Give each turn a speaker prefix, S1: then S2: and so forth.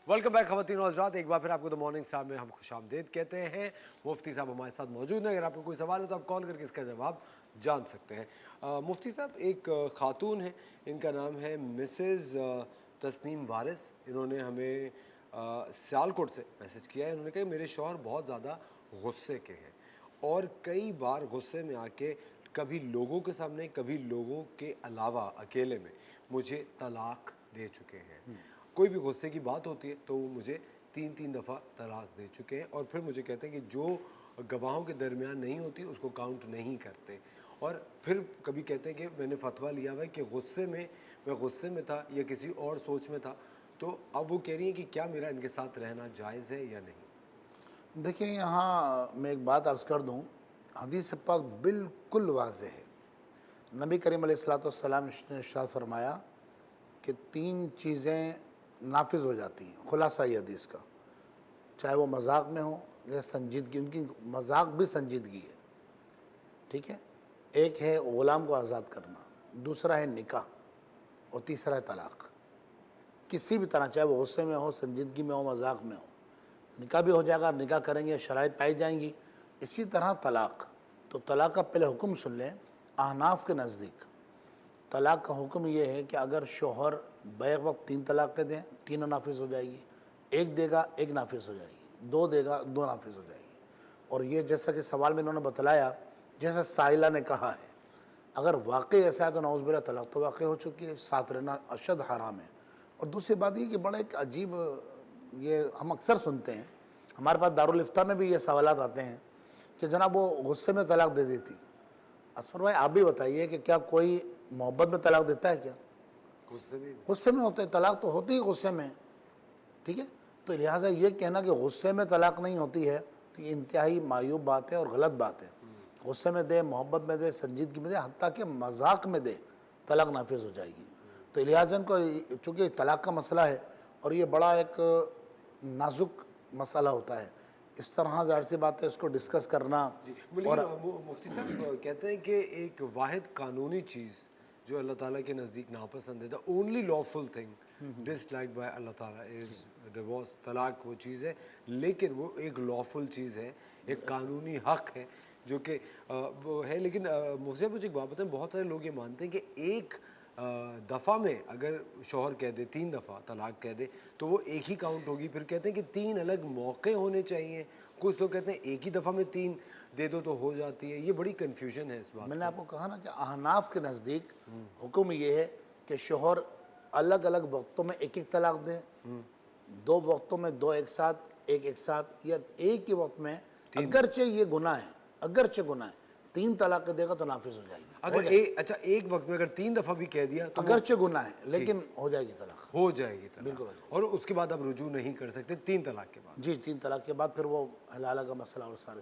S1: Welcome back खवातीन और हज़रात, एक बार फिर आपको द मॉर्निंग स्टार में हम खुशामदीद कहते हैं। मुफ्ती साहब हमारे साथ मौजूद हैं। अगर आपको कोई सवाल है तो आप कॉल करके इसका जवाब जान सकते हैं। मुफ्ती साहब, एक खातून है, इनका नाम है मिसेज़ तस्नीम वारिस। इन्होंने हमें सियालकोट से मैसेज किया है। इन्होंने कहा मेरे शौहर बहुत ज़्यादा गुस्से के हैं और कई बार गुस्से में आके कभी लोगों के सामने, कभी लोगों के अलावा अकेले में मुझे तलाक दे चुके हैं। कोई भी गुस्से की बात होती है तो वो मुझे 3-3 दफ़ा तलाक दे चुके हैं और फिर मुझे कहते हैं कि जो गवाहों के दरमियान नहीं होती उसको काउंट नहीं करते। और फिर कभी कहते हैं कि मैंने फतवा लिया हुआ है कि मैं गुस्से में था या किसी और सोच में था। तो अब वो कह रही हैं कि क्या मेरा इनके साथ रहना जायज़ है या नहीं।
S2: देखिए, यहाँ मैं एक बात अर्ज़ कर दूँ। हदीस पाक बिल्कुल वाज़ेह है। नबी करीम अलैहिस्सलाम ने इरशाद फरमाया कि 3 चीज़ें नाफिज हो जाती हैं। खुलासा ये हदीस का, चाहे वो मजाक में हो या संजीदगी, उनकी मजाक भी संजीदगी है, ठीक है। एक है ग़ुलाम को आज़ाद करना, दूसरा है निकाह और तीसरा है तलाक। किसी भी तरह, चाहे वो गुस्से में हो, संजीदगी में हो, मजाक में हो, निकाह भी हो जाएगा। निकाह करेंगे, शराइत पाई जाएंगी। इसी तरह तलाक। तो तलाक का पहले हुक्म सुन लें। अहनाफ के नज़दीक तलाक का हुक्म ये है कि अगर शोहर बैक वक्त 3 तलाक़ें दें, 3 नाफिज हो जाएगी। 1 देगा, 1 नाफिज हो जाएगी। 2 देगा, 2 नाफिज हो जाएगी। और ये जैसा कि सवाल में इन्होंने बतलाया, जैसा साइला ने कहा है, अगर वाकई ऐसा है तो नाउज़ बिल्लाह तलाक तो वाकई हो चुकी है, साथ रहना अशद हराम है। और दूसरी बात ये कि बड़ा एक अजीब, ये हम अक्सर सुनते हैं, हमारे पास दारुल इफ्ता में भी ये सवालात आते हैं कि जनाब वो गुस्से में तलाक दे देती। असफर भाई, आप भी बताइए कि क्या कोई मोहब्बत में तलाक देता है क्या? गुस्से में होते हैं। तलाक तो होती ही गुस्से में, ठीक है। तो लिहाजा ये कहना कि गुस्से में तलाक नहीं होती है तो ये इंतहाई मायूब बात है और गलत बात है। गुस्से में दे, मोहब्बत में दे, संजीदगी में दे, हत्ता कि मजाक में दे, तलाक नाफिज हो जाएगी। तो लिहाजा इनको, चूँकि तलाक का मसला है और ये बड़ा एक नाजुक मसला होता है, इस तरह ज़ाहिर सी बात है इसको डिस्कस करना।
S1: और मुफ्ती साहब कहते हैं कि एक वाहिद कानूनी चीज़ जो अल्लाह ताला के नज़दीक नापसंद है, the only lawful thing disliked by अल्लाह ताला इज़ डिवोर्स। तलाक वो चीज़ है, लेकिन वो एक लॉफुल चीज़ है, एक कानूनी हक़ है जो कि वो है। लेकिन मुफ्ती साहब मुझे एक बात बताएं, बहुत सारे लोग ये मानते हैं कि एक दफ़ा में अगर शौहर कह दे 3 दफ़ा तलाक कह दे तो वो एक ही काउंट होगी। फिर कहते हैं कि 3 अलग मौके होने चाहिए। कुछ लोग कहते हैं एक ही दफ़ा में 3 दे दो तो हो जाती है। ये बड़ी कन्फ्यूजन है इस बात।
S2: मैंने आपको कहा ना कि अहनाफ के नज़दीक हुक्म ये है कि शोहर अलग अलग वक्तों में 1-1 तलाक दे, 2 वक्तों में 2 एक साथ, 1 एक साथ, या एक ही वक्त में। अगरचे ये गुनाह है, अगरचे गुनाह है, 3 तलाक देगा तो नाफिज हो जाएगी।
S1: अगर अच्छा, एक वक्त में अगर 3 दफ़ा भी कह दिया तो
S2: अगरचे गुनाह है, लेकिन हो जाएगी तलाक,
S1: हो जाएगी तलाक।
S2: बिल्कुल।
S1: और उसके बाद आप रुजू नहीं कर सकते 3 तलाक के बाद।
S2: जी, 3 तलाक के बाद फिर वो हलाला का मसला और सारे